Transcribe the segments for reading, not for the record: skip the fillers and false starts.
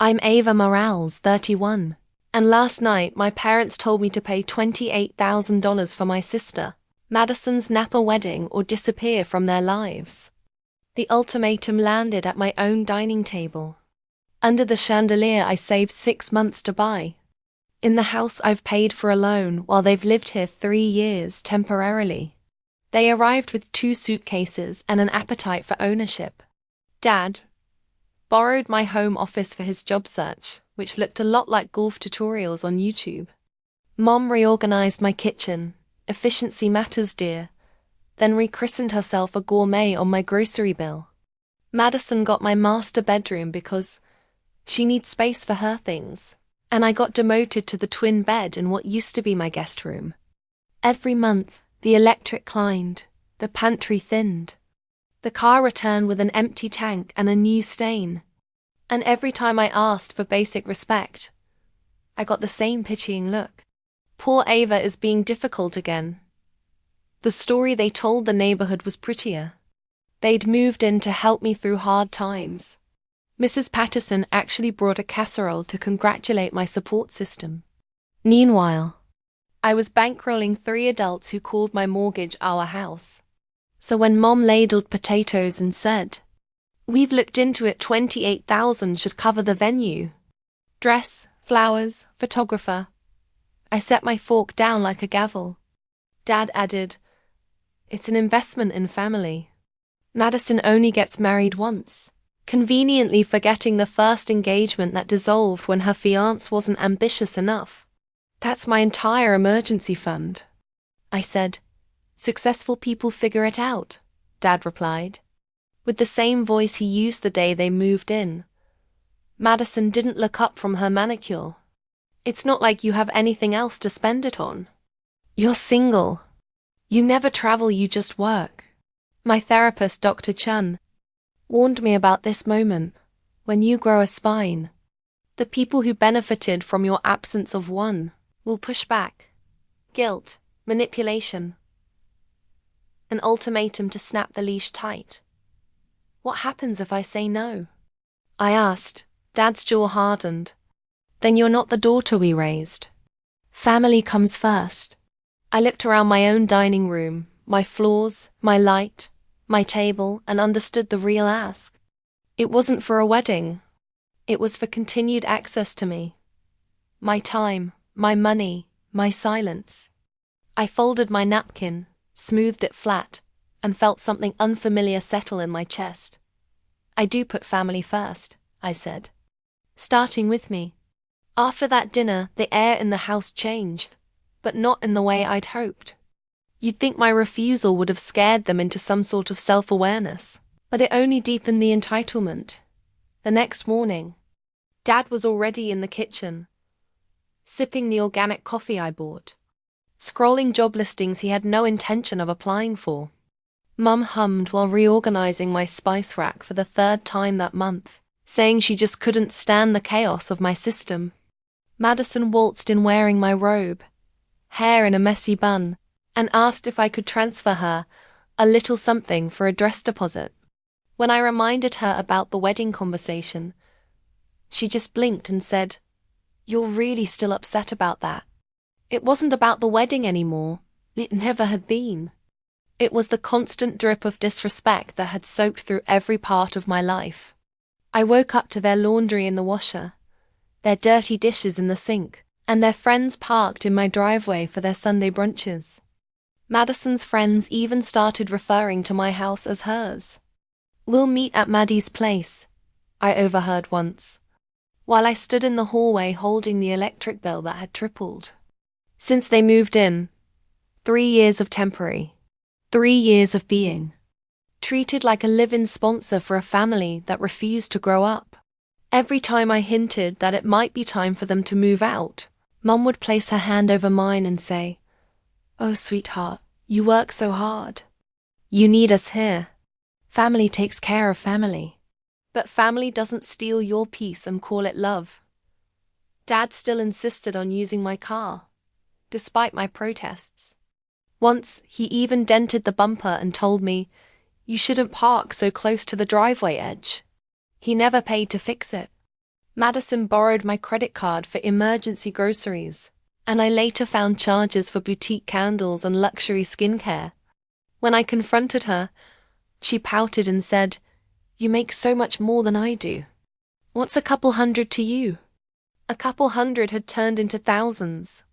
I'm Ava Morales, 31. And last night, my parents told me to pay $28,000 for my sister, Madison's Napa wedding or disappear from their lives. The ultimatum landed at my own dining table. Under the chandelier I saved 6 months to buy. In the house I've paid for alone while they've lived here 3 years temporarily. They arrived with 2 suitcases and an appetite for ownership. Dad borrowed my home office for his job search, which looked a lot like golf tutorials on YouTube. Mom reorganized my kitchen, efficiency matters dear, then rechristened herself a gourmet on my grocery bill. Madison got my master bedroom because she needs space for her things, and I got demoted to the twin bed in what used to be my guest room. Every month, the electric climbed, the pantry thinned. The car returned with an empty tank and a new stain. And every time I asked for basic respect, I got the same pitying look. Poor Ava is being difficult again. The story they told the neighborhood was prettier. They'd moved in to help me through hard times. Mrs. Patterson actually brought a casserole to congratulate my support system. Meanwhile, I was bankrolling 3 adults who called my mortgage our house. So when Mom ladled potatoes and said, "We've looked into it, 28,000 should cover the venue. Dress, flowers, photographer," I set my fork down like a gavel. Dad added, "It's an investment in family. Madison only gets married once," conveniently forgetting the first engagement that dissolved when her fiancé wasn't ambitious enough. "That's my entire emergency fund," I said. "Successful people figure it out," Dad replied, with the same voice he used the day they moved in. Madison didn't look up from her manicure. "It's not like you have anything else to spend it on. You're single. You never travel, you just work." My therapist, Dr. Chun, warned me about this moment. When you grow a spine, the people who benefited from your absence of one will push back. Guilt, manipulation, an ultimatum to snap the leash tight. "What happens if I say no?" I asked. Dad's jaw hardened. "Then you're not the daughter we raised. Family comes first." I looked around my own dining room, my floors, my light, my table, and understood the real ask. It wasn't for a wedding. It was for continued access to me. My time, my money, my silence. I folded my napkin, smoothed it flat, and felt something unfamiliar settle in my chest. "I do put family first," I said. "Starting with me." After that dinner, the air in the house changed, but not in the way I'd hoped. You'd think my refusal would have scared them into some sort of self-awareness, but it only deepened the entitlement. The next morning, Dad was already in the kitchen, sipping the organic coffee I bought, scrolling job listings he had no intention of applying for. Mum hummed while reorganizing my spice rack for the 3rd time that month, saying she just couldn't stand the chaos of my system. Madison waltzed in wearing my robe, hair in a messy bun, and asked if I could transfer her a little something for a dress deposit. When I reminded her about the wedding conversation, she just blinked and said, "You're really still upset about that." It wasn't about the wedding anymore. It never had been. It was the constant drip of disrespect that had soaked through every part of my life. I woke up to their laundry in the washer, their dirty dishes in the sink, and their friends parked in my driveway for their Sunday brunches. Madison's friends even started referring to my house as hers. "We'll meet at Maddie's place," I overheard once, while I stood in the hallway holding the electric bill that had tripled. Since they moved in, 3 years of temporary, 3 years of being treated like a live-in sponsor for a family that refused to grow up. Every time I hinted that it might be time for them to move out, Mum would place her hand over mine and say, "Oh, sweetheart, you work so hard. You need us here. Family takes care of family." But family doesn't steal your peace and call it love. Dad still insisted on using my car, despite my protests. Once, he even dented the bumper and told me, "You shouldn't park so close to the driveway edge." He never paid to fix it. Madison borrowed my credit card for emergency groceries, and I later found charges for boutique candles and luxury skincare. When I confronted her, she pouted and said, "You make so much more than I do. What's a couple hundred to you?" A couple hundred had turned into thousands.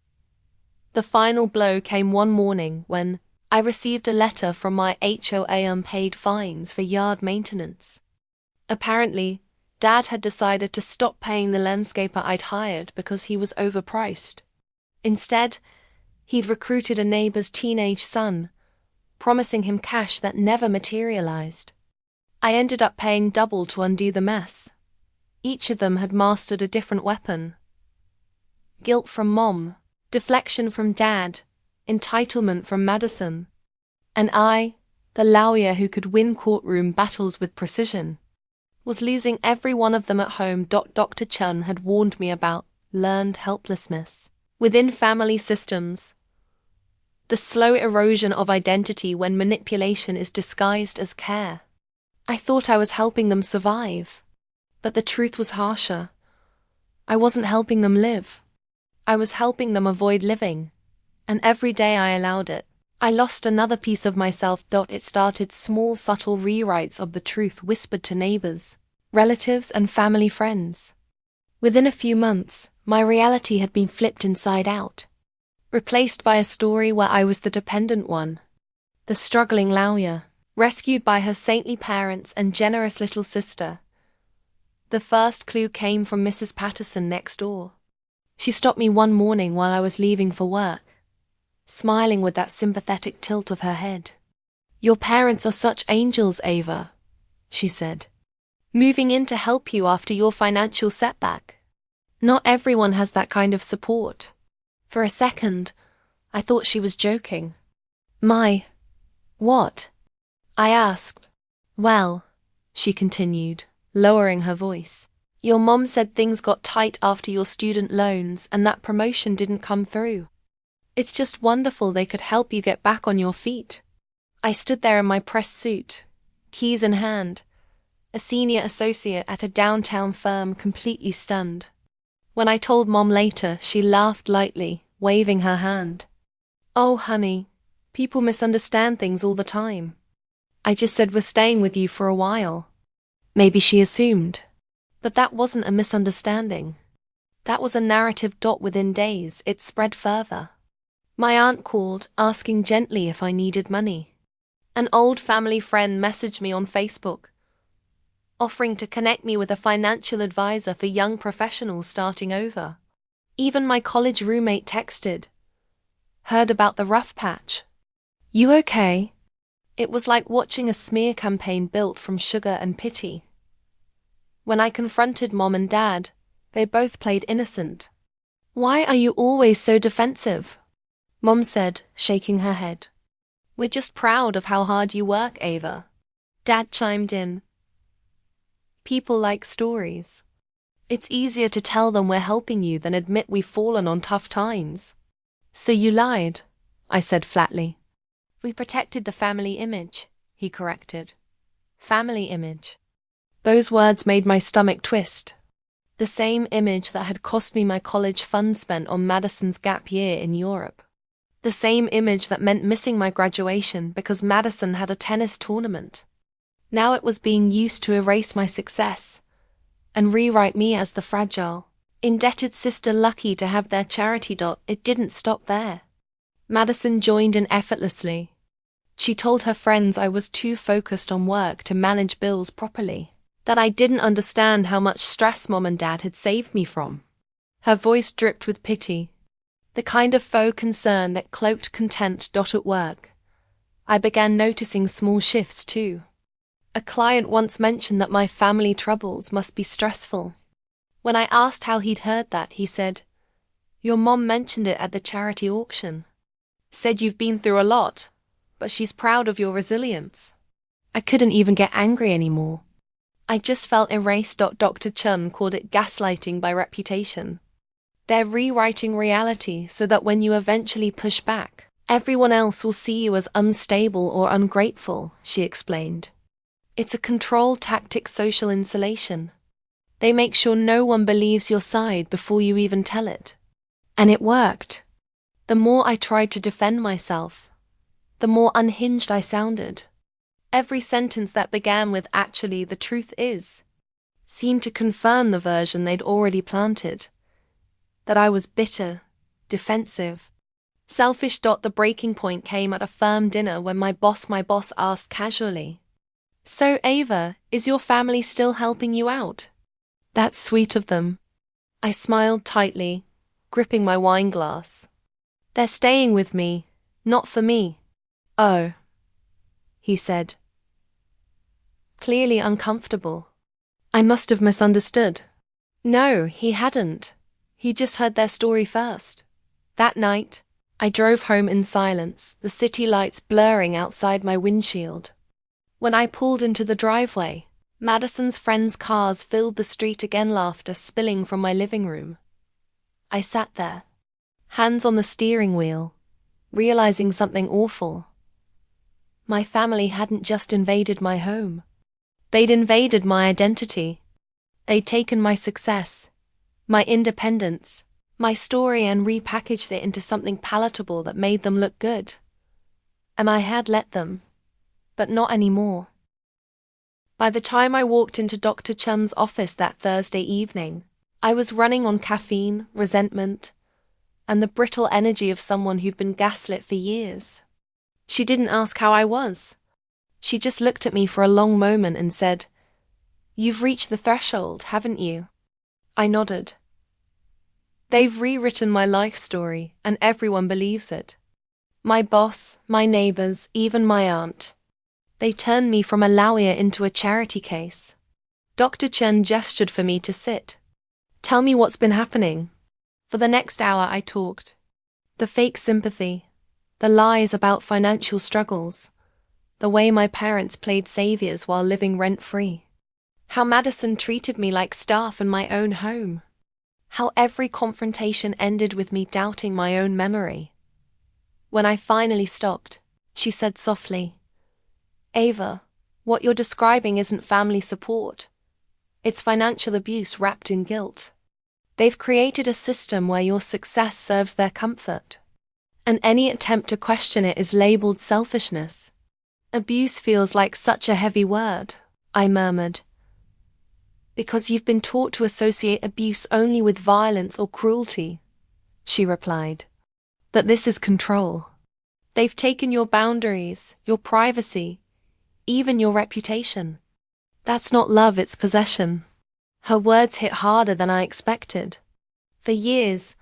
The final blow came one morning when I received a letter from my HOA unpaid fines for yard maintenance. Apparently, Dad had decided to stop paying the landscaper I'd hired because he was overpriced. Instead, he'd recruited a neighbor's teenage son, promising him cash that never materialized. I ended up paying double to undo the mess. Each of them had mastered a different weapon. Guilt from Mom, deflection from Dad, entitlement from Madison. And I, the lawyer who could win courtroom battles with precision, was losing every one of them at home. Dr. Chun had warned me about learned helplessness within family systems, the slow erosion of identity when manipulation is disguised as care. I thought I was helping them survive, but the truth was harsher. I wasn't helping them live. I was helping them avoid living, and every day I allowed it, I lost another piece of myself. It started small, subtle rewrites of the truth whispered to neighbors, relatives, and family friends. Within a few months, my reality had been flipped inside out, replaced by a story where I was the dependent one, the struggling lawyer, rescued by her saintly parents and generous little sister. The first clue came from Mrs. Patterson next door. She stopped me one morning while I was leaving for work, smiling with that sympathetic tilt of her head. "Your parents are such angels, Ava," she said, "moving in to help you after your financial setback. Not everyone has that kind of support." For a second, I thought she was joking. What?" I asked. "Well," she continued, lowering her voice, "your mom said things got tight after your student loans and that promotion didn't come through. It's just wonderful they could help you get back on your feet." I stood there in my press suit, keys in hand, a senior associate at a downtown firm, completely stunned. When I told Mom later, she laughed lightly, waving her hand. "Oh, honey, people misunderstand things all the time. I just said we're staying with you for a while." Maybe she assumed. But that wasn't a misunderstanding. That was a narrative. Within days, it spread further. My aunt called, asking gently if I needed money. An old family friend messaged me on Facebook, offering to connect me with a financial advisor for young professionals starting over. Even my college roommate texted, "Heard about the rough patch. You okay?" It was like watching a smear campaign built from sugar and pity. When I confronted Mom and Dad, they both played innocent. "Why are you always so defensive?" Mom said, shaking her head. "We're just proud of how hard you work, Ava." Dad chimed in, "People like stories. It's easier to tell them we're helping you than admit we've fallen on tough times." "So you lied," I said flatly. "We protected the family image," he corrected. Family image. Those words made my stomach twist. The same image that had cost me my college funds spent on Madison's gap year in Europe. The same image that meant missing my graduation because Madison had a tennis tournament. Now it was being used to erase my success and rewrite me as the fragile, indebted sister lucky to have their charity. It didn't stop there. Madison joined in effortlessly. She told her friends I was too focused on work to manage bills properly, that I didn't understand how much stress Mom and Dad had saved me from. Her voice dripped with pity, the kind of faux concern that cloaked content. At work, I began noticing small shifts too. A client once mentioned that my family troubles must be stressful. When I asked how he'd heard that, he said, "Your mom mentioned it at the charity auction. Said you've been through a lot, but she's proud of your resilience." I couldn't even get angry anymore. I just felt erased. Dr. Chun called it gaslighting by reputation. They're rewriting reality so that when you eventually push back, everyone else will see you as unstable or ungrateful, she explained. It's a control tactic, social insulation. They make sure no one believes your side before you even tell it. And it worked. The more I tried to defend myself, the more unhinged I sounded. Every sentence that began with "actually, the truth is," seemed to confirm the version they'd already planted. That I was bitter, defensive, selfish. The breaking point came at a firm dinner when my boss asked casually, "So, Ava, is your family still helping you out?" "That's sweet of them." I smiled tightly, gripping my wine glass. "They're staying with me, not for me." "Oh," he said, clearly uncomfortable. I must have misunderstood. No, he hadn't. He just heard their story first. That night, I drove home in silence, the city lights blurring outside my windshield. When I pulled into the driveway, Madison's friends' cars filled the street again, laughter spilling from my living room. I sat there, hands on the steering wheel, realizing something awful. My family hadn't just invaded my home. They'd invaded my identity. They'd taken my success, my independence, my story, and repackaged it into something palatable that made them look good. And I had let them, but not anymore. By the time I walked into Dr. Chun's office that Thursday evening, I was running on caffeine, resentment, and the brittle energy of someone who'd been gaslit for years. She didn't ask how I was. She just looked at me for a long moment and said, "You've reached the threshold, haven't you?" I nodded. They've rewritten my life story, and everyone believes it. My boss, my neighbors, even my aunt. They turned me from a lawyer into a charity case. Dr. Chen gestured for me to sit. "Tell me what's been happening." For the next hour I talked. The fake sympathy, the lies about financial struggles, the way my parents played saviors while living rent-free. How Madison treated me like staff in my own home. How every confrontation ended with me doubting my own memory. When I finally stopped, she said softly, "Ava, what you're describing isn't family support. It's financial abuse wrapped in guilt. They've created a system where your success serves their comfort, and any attempt to question it is labeled selfishness." "Abuse feels like such a heavy word," I murmured. "Because you've been taught to associate abuse only with violence or cruelty," she replied. "That this is control. They've taken your boundaries, your privacy, even your reputation. That's not love, it's possession." Her words hit harder than I expected. For years,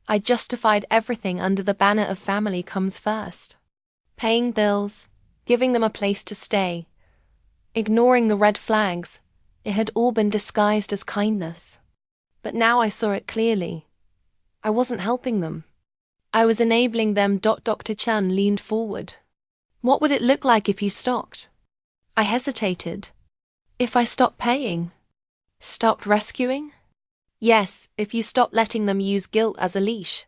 I justified everything under the banner of family comes first. Paying bills, giving them a place to stay, ignoring the red flags, it had all been disguised as kindness. But now I saw it clearly. I wasn't helping them. I was enabling them. Dr. Chan leaned forward. "What would it look like if you stopped?" I hesitated. "If I stopped paying? Stopped rescuing?" "Yes, if you stopped letting them use guilt as a leash."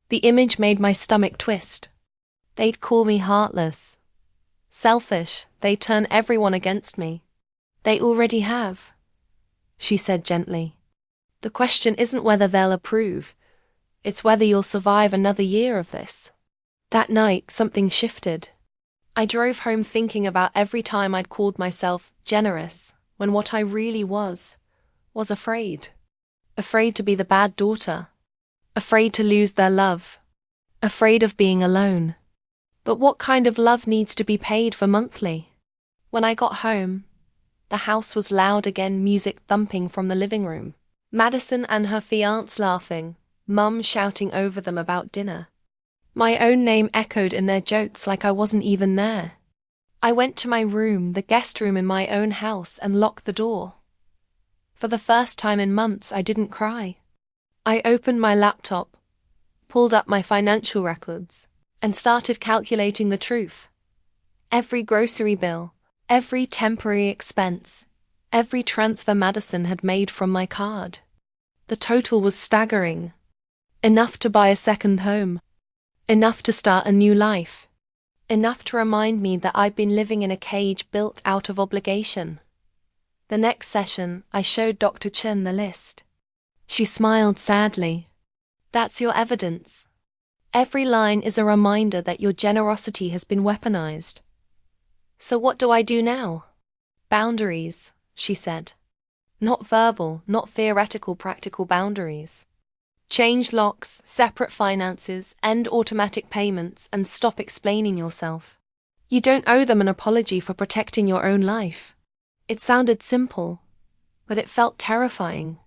The image made my stomach twist. They'd call me heartless, selfish. They'd turn everyone against me. "They already have," she said gently. "The question isn't whether they'll approve. It's whether you'll survive another year of this." That night, something shifted. I drove home thinking about every time I'd called myself generous, when what I really was afraid. Afraid to be the bad daughter. Afraid to lose their love. Afraid of being alone. But what kind of love needs to be paid for monthly? When I got home, the house was loud again, music thumping from the living room. Madison and her fiancé laughing, Mum shouting over them about dinner. My own name echoed in their jokes like I wasn't even there. I went to my room, the guest room in my own house, and locked the door. For the first time in months, I didn't cry. I opened my laptop, pulled up my financial records, and started calculating the truth. Every grocery bill, every temporary expense, every transfer Madison had made from my card. The total was staggering. Enough to buy a second home. Enough to start a new life. Enough to remind me that I'd been living in a cage built out of obligation. The next session, I showed Dr. Chen the list. She smiled sadly. That's your evidence. Every line is a reminder that your generosity has been weaponized. So what do I do now? Boundaries, she said. Not verbal, not theoretical, practical boundaries. Change locks, separate finances, end automatic payments, and stop explaining yourself. You don't owe them an apology for protecting your own life. It sounded simple, but it felt terrifying.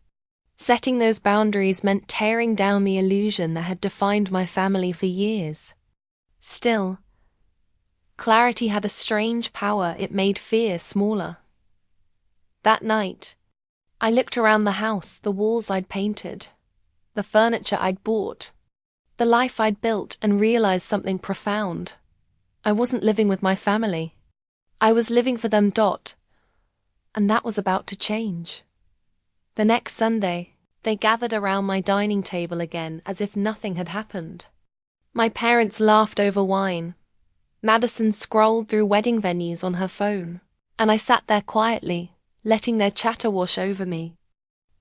Setting those boundaries meant tearing down the illusion that had defined my family for years. Still, clarity had a strange power. It made fear smaller. That night, I looked around the house, the walls I'd painted, the furniture I'd bought, the life I'd built, and realized something profound. I wasn't living with my family. I was living for them. And that was about to change. The next Sunday, they gathered around my dining table again as if nothing had happened. My parents laughed over wine. Madison scrolled through wedding venues on her phone, and I sat there quietly, letting their chatter wash over me.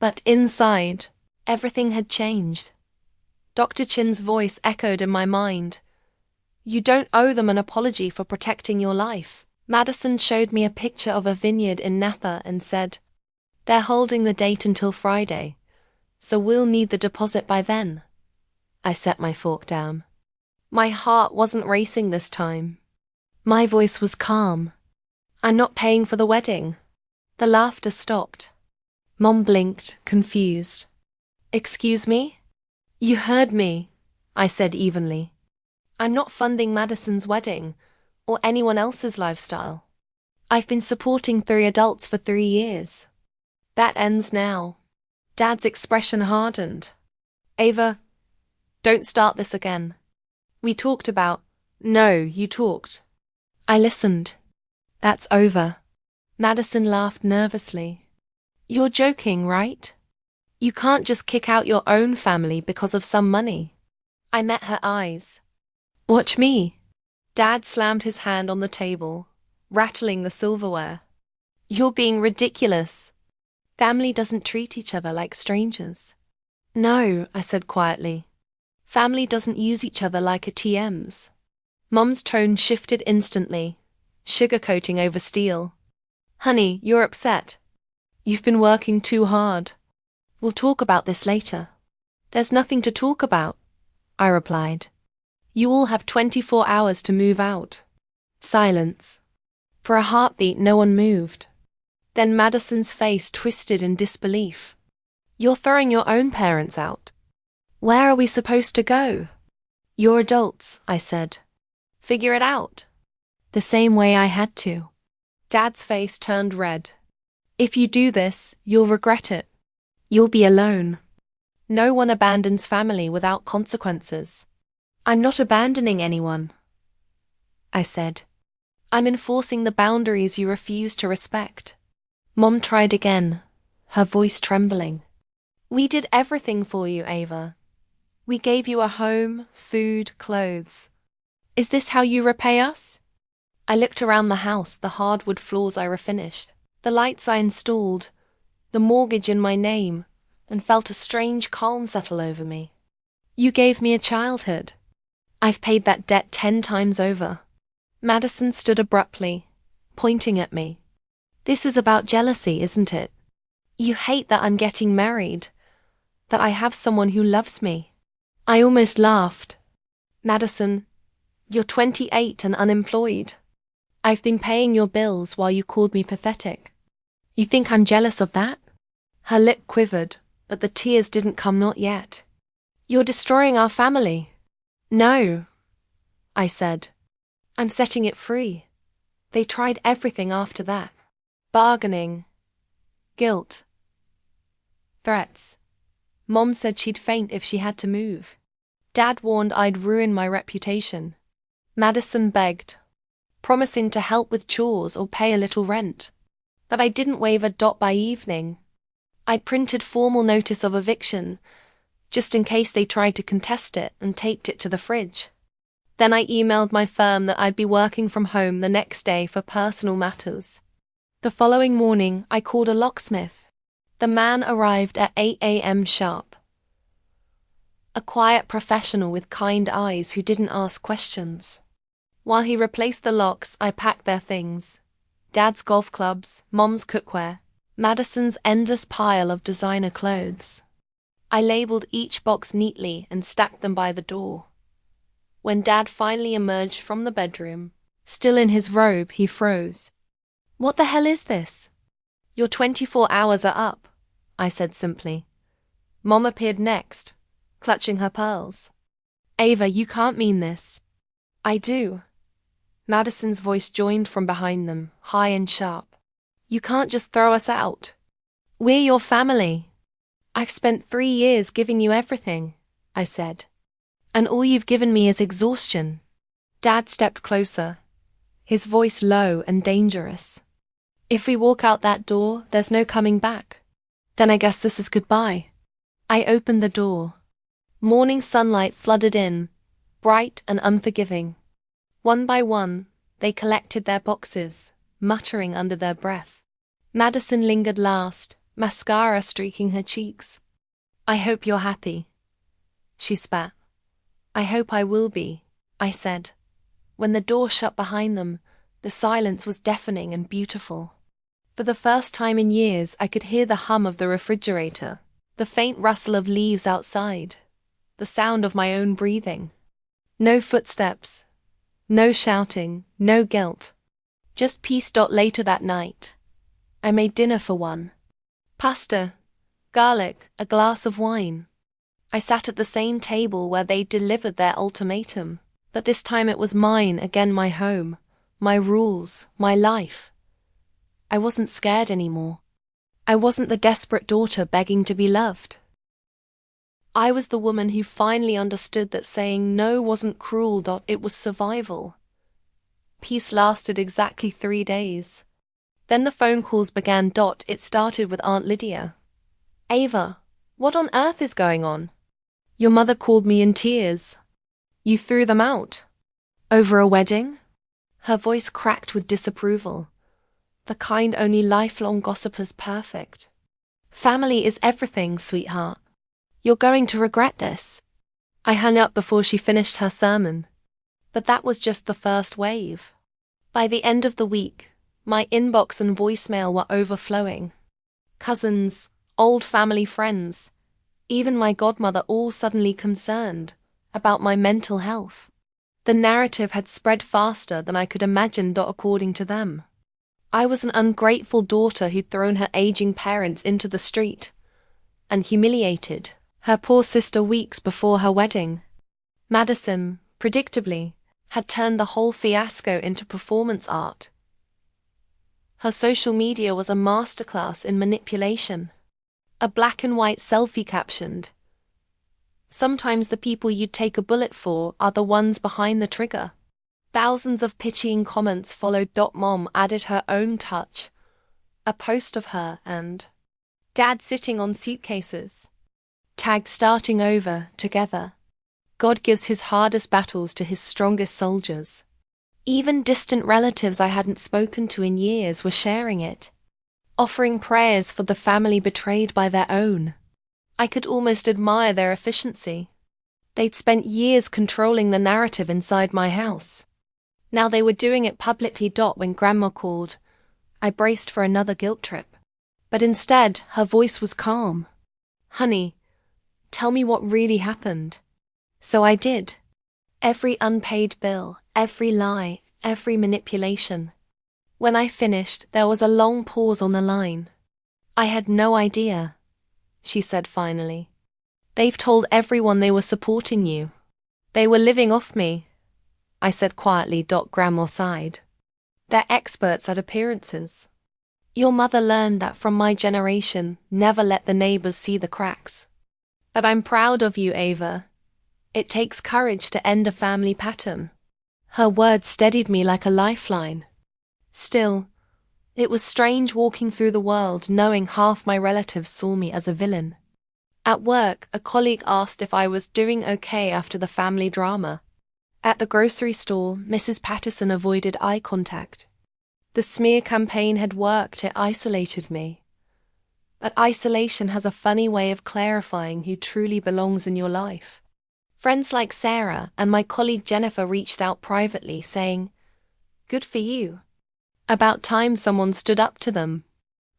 But inside, everything had changed. Dr. Chin's voice echoed in my mind. You don't owe them an apology for protecting your life. Madison showed me a picture of a vineyard in Napa and said, they're holding the date until Friday, so we'll need the deposit by then. I set my fork down. My heart wasn't racing this time. My voice was calm. I'm not paying for the wedding. The laughter stopped. Mom blinked, confused. Excuse me? You heard me, I said evenly. I'm not funding Madison's wedding, or anyone else's lifestyle. I've been supporting 3 adults for 3 years. That ends now. Dad's expression hardened. Ava, don't start this again. We talked about... No, you talked. I listened. That's over. Madison laughed nervously. You're joking, right? You can't just kick out your own family because of some money. I met her eyes. Watch me. Dad slammed his hand on the table, rattling the silverware. You're being ridiculous. Family doesn't treat each other like strangers. No, I said quietly. Family doesn't use each other like ATMs. Mom's tone shifted instantly, sugarcoating over steel. Honey, you're upset. You've been working too hard. We'll talk about this later. There's nothing to talk about, I replied. You all have 24 hours to move out. Silence. For a heartbeat, no one moved. Then Madison's face twisted in disbelief. You're throwing your own parents out. Where are we supposed to go? You're adults, I said. Figure it out. The same way I had to. Dad's face turned red. If you do this, you'll regret it. You'll be alone. No one abandons family without consequences. I'm not abandoning anyone, I said. I'm enforcing the boundaries you refuse to respect. Mom tried again, her voice trembling. We did everything for you, Ava. We gave you a home, food, clothes. Is this how you repay us? I looked around the house, the hardwood floors I refinished, the lights I installed, the mortgage in my name, and felt a strange calm settle over me. You gave me a childhood. I've paid that debt 10 times over. Madison stood abruptly, pointing at me. This is about jealousy, isn't it? You hate that I'm getting married, that I have someone who loves me. I almost laughed. Madison, you're 28 and unemployed. I've been paying your bills while you called me pathetic. You think I'm jealous of that? Her lip quivered, but the tears didn't come, not yet. You're destroying our family. No, I said. I'm setting it free. They tried everything after that. Bargaining, guilt, threats. Mom said she'd faint if she had to move. Dad warned I'd ruin my reputation. Madison begged, promising to help with chores or pay a little rent. But I didn't waive a dot by evening. I'd printed formal notice of eviction, just in case they tried to contest it, and taped it to the fridge. Then I emailed my firm that I'd be working from home the next day for personal matters. The following morning, I called a locksmith. The man arrived at 8 a.m. sharp. A quiet professional with kind eyes who didn't ask questions. While he replaced the locks, I packed their things. Dad's golf clubs, Mom's cookware, Madison's endless pile of designer clothes. I labeled each box neatly and stacked them by the door. When Dad finally emerged from the bedroom, still in his robe, he froze. "What the hell is this?" "Your 24 hours are up," I said simply. Mom appeared next, clutching her pearls. "Ava, you can't mean this." "I do." Madison's voice joined from behind them, high and sharp. "You can't just throw us out. We're your family. I've spent 3 years giving you everything," I said. "And all you've given me is exhaustion." Dad stepped closer, his voice low and dangerous. "If we walk out that door, there's no coming back. Then I guess this is goodbye." I opened the door. Morning sunlight flooded in, bright and unforgiving. One by one, they collected their boxes, muttering under their breath. Madison lingered last, mascara streaking her cheeks. "I hope you're happy," she spat. "I hope I will be," I said. When the door shut behind them, the silence was deafening and beautiful. For the first time in years, I could hear the hum of the refrigerator, the faint rustle of leaves outside, the sound of my own breathing. No footsteps, no shouting, no guilt. Just peace. Later that night, I made dinner for one. Pasta, garlic, a glass of wine. I sat at the same table where they delivered their ultimatum, but this time it was mine again, my home, my rules, my life. I wasn't scared anymore. I wasn't the desperate daughter begging to be loved. I was the woman who finally understood that saying no wasn't cruel. It was survival. Peace lasted exactly 3 days. Then the phone calls began. It started with Aunt Lydia. "Ava, what on earth is going on? Your mother called me in tears. You threw them out? Over a wedding?" Her voice cracked with disapproval, the kind only lifelong gossipers perfect. "Family is everything, sweetheart. You're going to regret this." I hung up before she finished her sermon. But that was just the first wave. By the end of the week, my inbox and voicemail were overflowing. Cousins, old family friends, even my godmother, all suddenly concerned about my mental health. The narrative had spread faster than I could imagine. According to them, I was an ungrateful daughter who'd thrown her aging parents into the street and humiliated her poor sister weeks before her wedding. Madison, predictably, had turned the whole fiasco into performance art. Her social media was a masterclass in manipulation. A black and white selfie captioned, "Sometimes the people you'd take a bullet for are the ones behind the trigger." Thousands of pitying comments followed. Mom added her own touch, a post of her and Dad sitting on suitcases, tagged "starting over, together." God gives his hardest battles to his strongest soldiers. Even distant relatives I hadn't spoken to in years were sharing it, offering prayers for the family betrayed by their own. I could almost admire their efficiency. They'd spent years controlling the narrative inside my house. Now they were doing it publicly. When Grandma called, I braced for another guilt trip. But instead, her voice was calm. "Honey, tell me what really happened." So I did. Every unpaid bill, every lie, every manipulation. When I finished, there was a long pause on the line. "I had no idea," she said finally. "They've told everyone they were supporting you. They were living off me," I said quietly. Grandma sighed. "They're experts at appearances. Your mother learned that from my generation. Never let the neighbors see the cracks. But I'm proud of you, Ava. It takes courage to end a family pattern." Her words steadied me like a lifeline. Still, it was strange walking through the world knowing half my relatives saw me as a villain. At work, a colleague asked if I was doing okay after the family drama. At the grocery store, Mrs. Patterson avoided eye contact. The smear campaign had worked, it isolated me. But isolation has a funny way of clarifying who truly belongs in your life. Friends like Sarah and my colleague Jennifer reached out privately saying, "Good for you." About time someone stood up to them.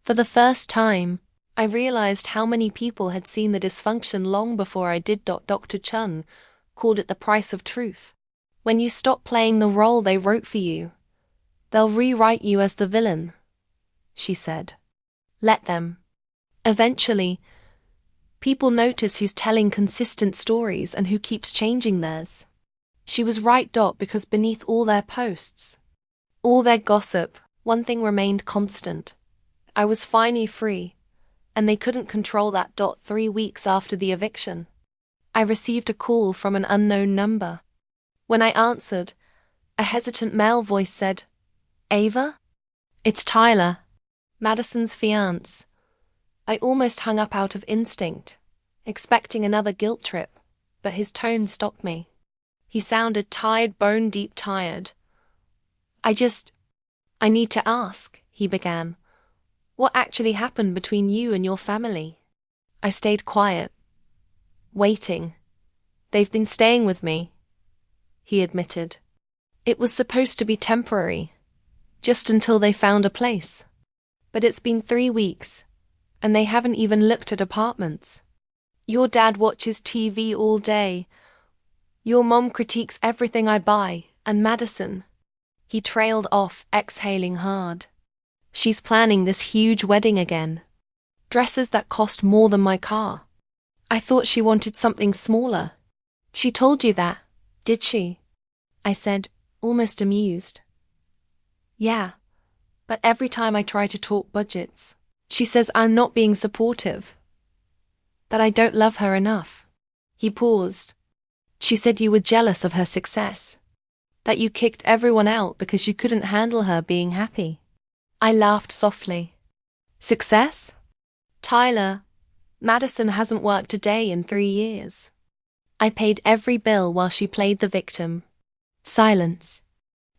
For the first time, I realized how many people had seen the dysfunction long before I did. Dr. Chun called it the price of truth. When you stop playing the role they wrote for you, they'll rewrite you as the villain, she said. Let them. Eventually, people notice who's telling consistent stories and who keeps changing theirs. She was right. Because beneath all their posts, all their gossip, one thing remained constant. I was finally free, and they couldn't control that. 3 weeks after the eviction, I received a call from an unknown number. When I answered, a hesitant male voice said, "Ava? It's Tyler, Madison's fiancé." I almost hung up out of instinct, expecting another guilt trip, but his tone stopped me. He sounded tired, bone-deep tired. I need to ask," he began. "What actually happened between you and your family?" I stayed quiet, waiting. "They've been staying with me," he admitted. "It was supposed to be temporary, just until they found a place. But it's been 3 weeks, and they haven't even looked at apartments. Your dad watches TV all day. Your mom critiques everything I buy, and Madison..." He trailed off, exhaling hard. "She's planning this huge wedding again. Dresses that cost more than my car. I thought she wanted something smaller." "She told you that, did she?" I said, almost amused. "Yeah, but every time I try to talk budgets, she says I'm not being supportive, that I don't love her enough." He paused. "She said you were jealous of her success, that you kicked everyone out because you couldn't handle her being happy." I laughed softly. "Success? Tyler, Madison hasn't worked a day in 3 years. I paid every bill while she played the victim." Silence.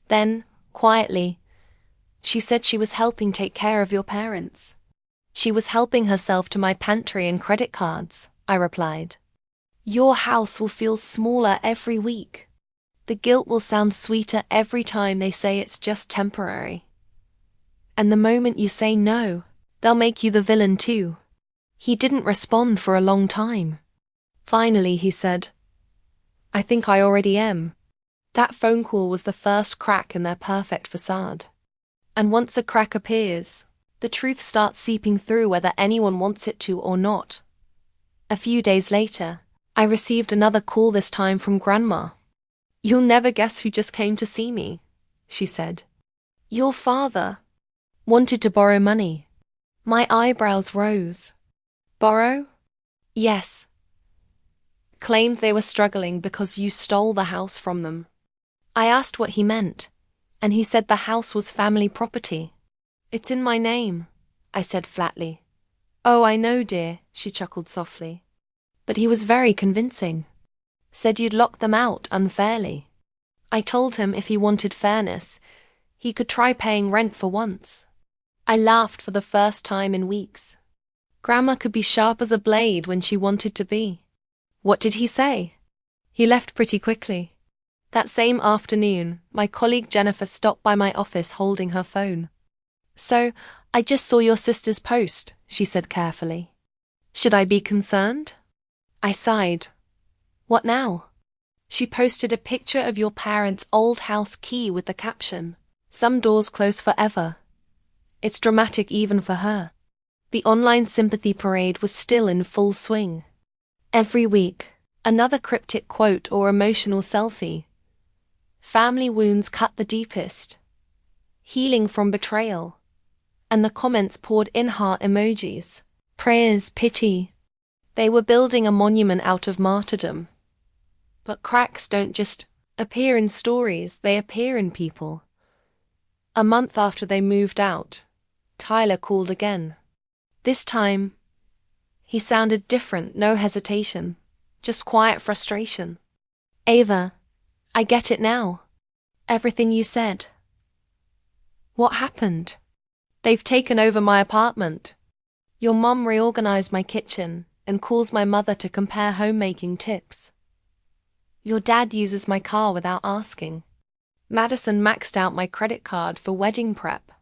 Then, quietly, "She said she was helping take care of your parents. She was helping herself to my pantry and credit cards," I replied. "Your house will feel smaller every week. The guilt will sound sweeter every time they say it's just temporary. And the moment you say no, they'll make you the villain too." He didn't respond for a long time. Finally, he said, "I think I already am." That phone call was the first crack in their perfect facade. And once a crack appears, the truth starts seeping through whether anyone wants it to or not. A few days later, I received another call, this time from Grandma. "You'll never guess who just came to see me," she said. "Your father wanted to borrow money." My eyebrows rose. "Borrow?" "Yes. Claimed they were struggling because you stole the house from them." I asked what he meant, and he said the house was family property. "It's in my name," I said flatly. "Oh, I know, dear," she chuckled softly. "But he was very convincing. Said you'd locked them out unfairly." I told him if he wanted fairness, he could try paying rent for once. I laughed for the first time in weeks. Grandma could be sharp as a blade when she wanted to be. "What did he say?" "He left pretty quickly." That same afternoon, my colleague Jennifer stopped by my office holding her phone. "So, I just saw your sister's post," she said carefully. "Should I be concerned?" I sighed. "What now?" She posted a picture of your parents' old house key with the caption, "Some doors close forever." It's dramatic even for her. The online sympathy parade was still in full swing. Every week, another cryptic quote or emotional selfie. Family wounds cut the deepest. Healing from betrayal. And the comments poured in heart emojis. Prayers, pity. They were building a monument out of martyrdom. But cracks don't just appear in stories, they appear in people. A month after they moved out, Tyler called again. This time, he sounded different, no hesitation, just quiet frustration. "Ava, I get it now. Everything you said. What happened? They've taken over my apartment. Your mom reorganized my kitchen and calls my mother to compare homemaking tips. Your dad uses my car without asking. Madison maxed out my credit card for wedding prep.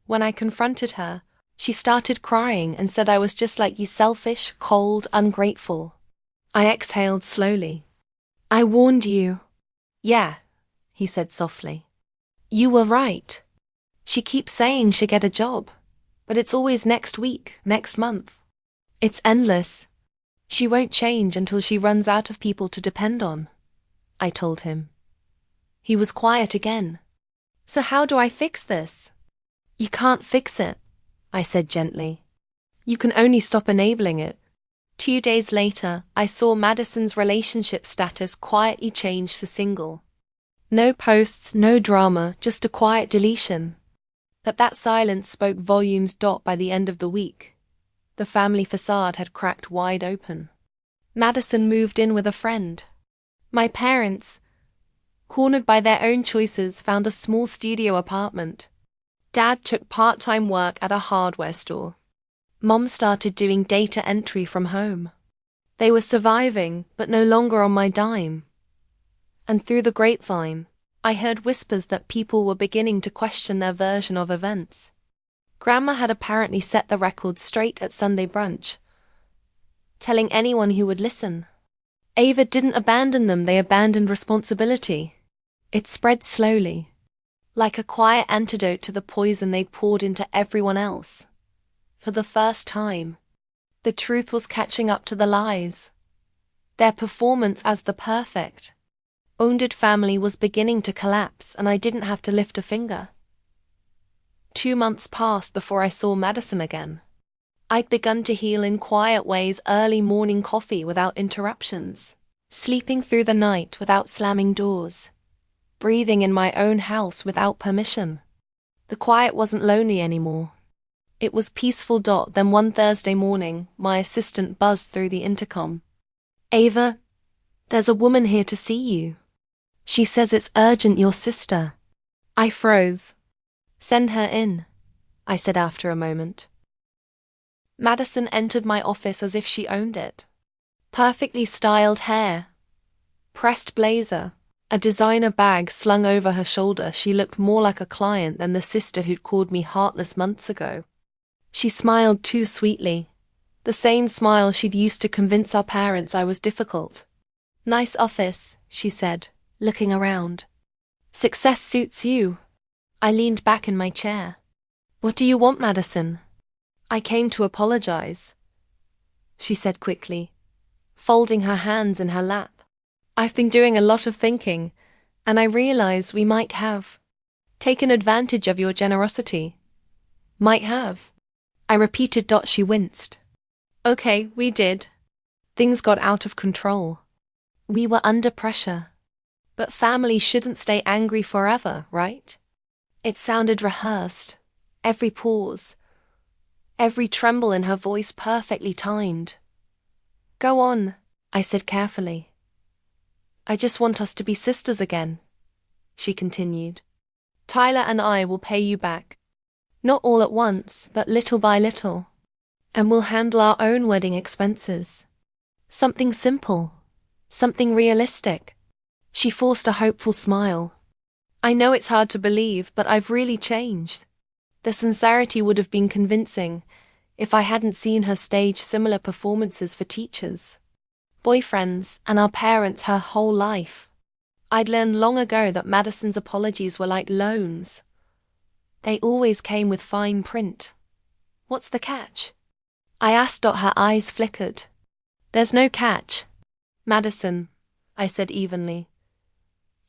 When I confronted her, she started crying and said I was just like you, selfish, cold, ungrateful. I exhaled slowly. I warned you. Yeah, he said softly. You were right. She keeps saying she'll get a job, but it's always next week, next month. It's endless. She won't change until she runs out of people to depend on, I told him. He was quiet again. So how do I fix this? You can't fix it, I said gently. You can only stop enabling it. 2 days later, I saw Madison's relationship status quietly change to single. No posts, no drama, just a quiet deletion. But that silence spoke volumes. By the end of the week, the family facade had cracked wide open. Madison moved in with a friend. My parents, cornered by their own choices, found a small studio apartment. Dad took part-time work at a hardware store. Mom started doing data entry from home. They were surviving, but no longer on my dime. And through the grapevine, I heard whispers that people were beginning to question their version of events. Grandma had apparently set the record straight at Sunday brunch, telling anyone who would listen. Ava didn't abandon them, they abandoned responsibility. It spread slowly, like a quiet antidote to the poison they'd poured into everyone else. For the first time, the truth was catching up to the lies. Their performance as the perfect, wounded family was beginning to collapse, and I didn't have to lift a finger. 2 months passed before I saw Madison again. I'd begun to heal in quiet ways: early morning coffee without interruptions, sleeping through the night without slamming doors, breathing in my own house without permission. The quiet wasn't lonely anymore. It was peaceful. Then one Thursday morning, my assistant buzzed through the intercom. Ava, there's a woman here to see you. She says it's urgent, your sister. I froze. Send her in, I said after a moment. Madison entered my office as if she owned it. Perfectly styled hair, pressed blazer, a designer bag slung over her shoulder. She looked more like a client than the sister who'd called me heartless months ago. She smiled too sweetly, the same smile she'd used to convince our parents I was difficult. Nice office, she said, looking around. Success suits you. I leaned back in my chair. What do you want, Madison? I came to apologize, she said quickly, folding her hands in her lap. I've been doing a lot of thinking, and I realize we might have taken advantage of your generosity. Might have. I repeated. She winced. Okay, we did. Things got out of control. We were under pressure. But family shouldn't stay angry forever, right? It sounded rehearsed. Every pause, every tremble in her voice perfectly timed. Go on, I said carefully. I just want us to be sisters again, she continued. Tyler and I will pay you back. Not all at once, but little by little. And we'll handle our own wedding expenses. Something simple, something realistic. She forced a hopeful smile. I know it's hard to believe, but I've really changed. The sincerity would have been convincing if I hadn't seen her stage similar performances for teachers, boyfriends, and our parents her whole life. I'd learned long ago that Madison's apologies were like loans. They always came with fine print. What's the catch? I asked. Her eyes flickered. There's no catch, Madison, I said evenly.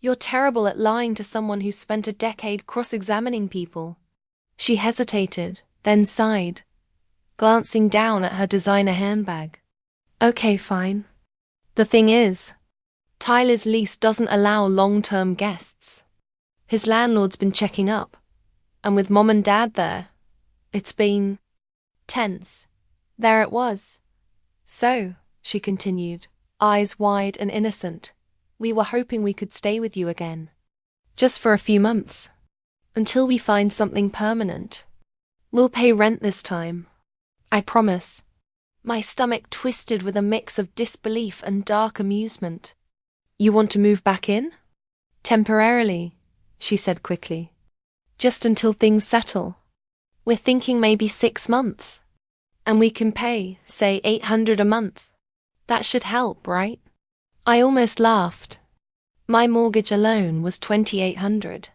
You're terrible at lying to someone who spent a decade cross-examining people. She hesitated, then sighed, glancing down at her designer handbag. Okay, fine. The thing is, Tyler's lease doesn't allow long-term guests. His landlord's been checking up, and with Mom and Dad there, it's been tense. There it was. So, she continued, eyes wide and innocent, we were hoping we could stay with you again. Just for a few months. Until we find something permanent. We'll pay rent this time. I promise. My stomach twisted with a mix of disbelief and dark amusement. You want to move back in? Temporarily, she said quickly. Just until things settle. We're thinking maybe 6 months. And we can pay, say, $800 a month. That should help, right? I almost laughed. My mortgage alone was $2,800.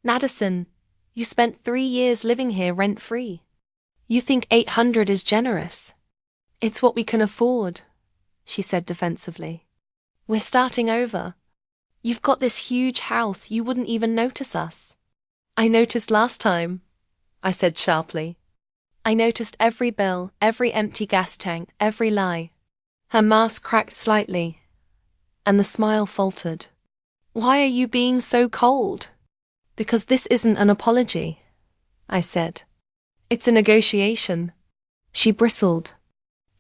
Madison, you spent 3 years living here rent-free. You think $800 is generous? It's what we can afford, she said defensively. We're starting over. You've got this huge house, you wouldn't even notice us. I noticed last time, I said sharply. I noticed every bill, every empty gas tank, every lie. Her mask cracked slightly, and the smile faltered. Why are you being so cold? Because this isn't an apology, I said. It's a negotiation. She bristled.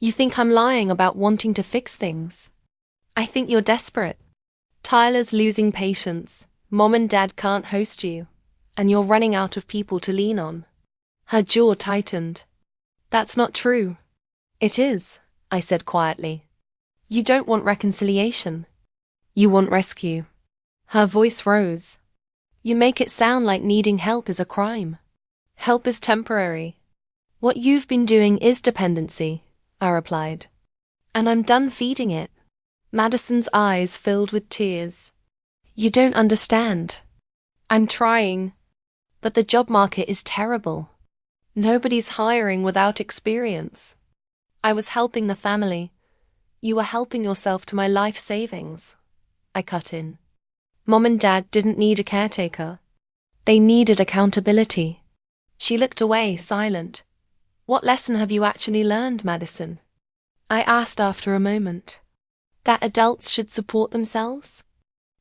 You think I'm lying about wanting to fix things? I think you're desperate. Tyler's losing patience. Mom and Dad can't host you, and you're running out of people to lean on. Her jaw tightened. That's not true. It is, I said quietly. You don't want reconciliation. You want rescue. Her voice rose. You make it sound like needing help is a crime. Help is temporary. What you've been doing is dependency, I replied. And I'm done feeding it. Madison's eyes filled with tears. You don't understand. I'm trying. But the job market is terrible. Nobody's hiring without experience. I was helping the family. You were helping yourself to my life savings. I cut in. Mom and Dad didn't need a caretaker. They needed accountability. She looked away, silent. What lesson have you actually learned, Madison? I asked after a moment. That adults should support themselves?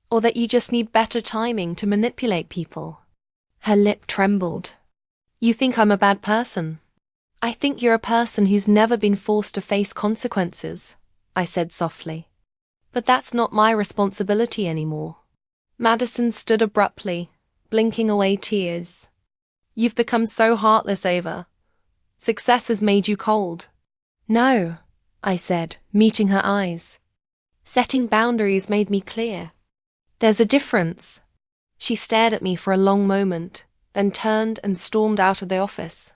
Or that you just need better timing to manipulate people? Her lip trembled. You think I'm a bad person? I think you're a person who's never been forced to face consequences, I said softly. But that's not my responsibility anymore. Madison stood abruptly, blinking away tears. You've become so heartless, Ava. Success has made you cold. No, I said, meeting her eyes. Setting boundaries made me clear. There's a difference. She stared at me for a long moment, then turned and stormed out of the office.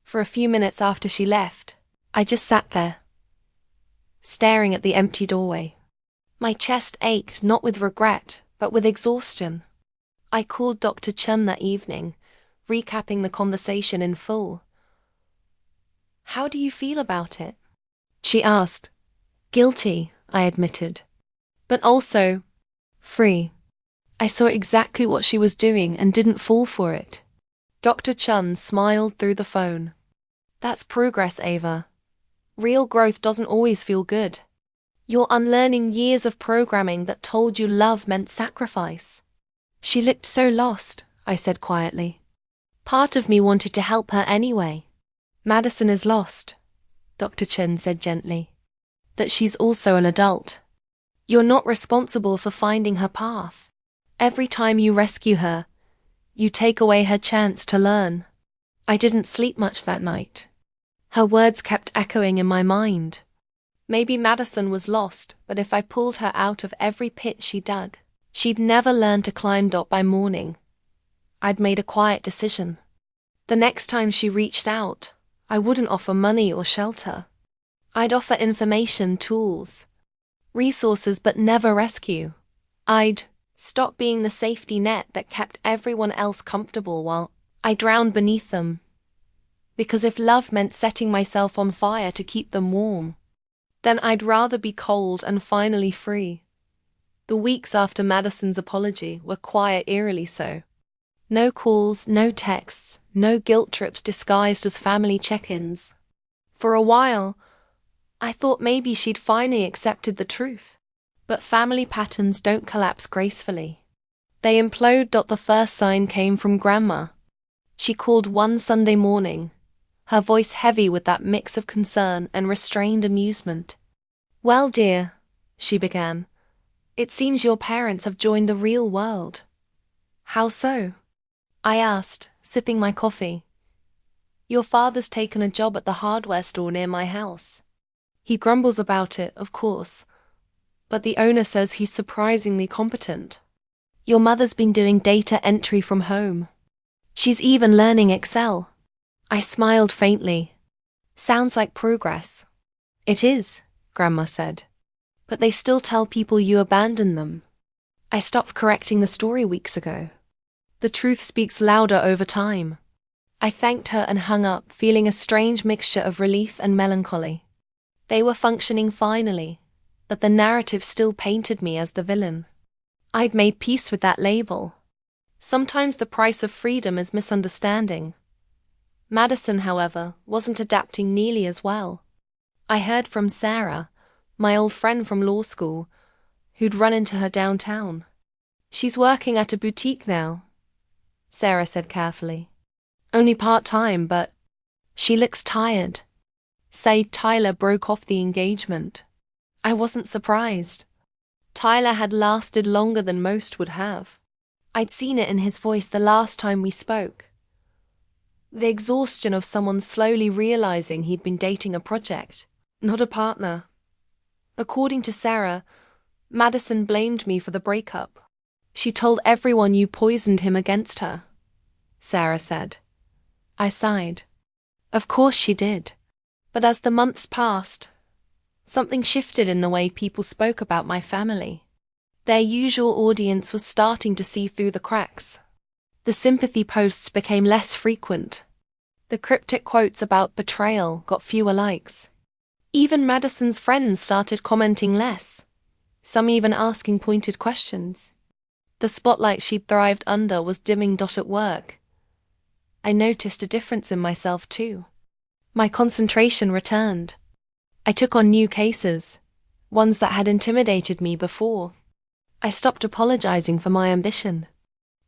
For a few minutes after she left, I just sat there, staring at the empty doorway. My chest ached not with regret, but with exhaustion. I called Dr. Chun that evening, recapping the conversation in full. How do you feel about it? She asked. Guilty, I admitted. But also, free. I saw exactly what she was doing and didn't fall for it. Dr. Chun smiled through the phone. That's progress, Ava. Real growth doesn't always feel good. You're unlearning years of programming that told you love meant sacrifice. She looked so lost, I said quietly. Part of me wanted to help her anyway. Madison is lost, Dr. Chen said gently. That she's also an adult. You're not responsible for finding her path. Every time you rescue her, you take away her chance to learn. I didn't sleep much that night. Her words kept echoing in my mind. Maybe Madison was lost, but if I pulled her out of every pit she dug, she'd never learn to climb. By morning, I'd made a quiet decision. The next time she reached out, I wouldn't offer money or shelter. I'd offer information, tools, resources, but never rescue. I'd stop being the safety net that kept everyone else comfortable while I drowned beneath them. Because if love meant setting myself on fire to keep them warm, then I'd rather be cold and finally free. The weeks after Madison's apology were quiet, eerily so. No calls, no texts, no guilt trips disguised as family check-ins. For a while, I thought maybe she'd finally accepted the truth. But family patterns don't collapse gracefully. They implode. The first sign came from Grandma. She called one Sunday morning, her voice heavy with that mix of concern and restrained amusement. Well, dear, she began, it seems your parents have joined the real world. How so? I asked, sipping my coffee. Your father's taken a job at the hardware store near my house. He grumbles about it, of course, but the owner says he's surprisingly competent. Your mother's been doing data entry from home. She's even learning Excel. I smiled faintly. Sounds like progress. It is, Grandma said. But they still tell people you abandon them. I stopped correcting the story weeks ago. The truth speaks louder over time. I thanked her and hung up, feeling a strange mixture of relief and melancholy. They were functioning finally, but the narrative still painted me as the villain. I'd made peace with that label. Sometimes the price of freedom is misunderstanding. Madison, however, wasn't adapting nearly as well. I heard from Sarah, my old friend from law school, who'd run into her downtown. She's working at a boutique now, Sarah said carefully. Only part-time, but she looks tired. Said Tyler broke off the engagement. I wasn't surprised. Tyler had lasted longer than most would have. I'd seen it in his voice the last time we spoke. The exhaustion of someone slowly realizing he'd been dating a project, not a partner. According to Sarah, Madison blamed me for the breakup. She told everyone you poisoned him against her, Sarah said. I sighed. Of course she did. But as the months passed, something shifted in the way people spoke about my family. Their usual audience was starting to see through the cracks. The sympathy posts became less frequent. The cryptic quotes about betrayal got fewer likes. Even Madison's friends started commenting less, some even asking pointed questions. The spotlight she'd thrived under was dimming at work. I noticed a difference in myself too. My concentration returned. I took on new cases, ones that had intimidated me before. I stopped apologizing for my ambition.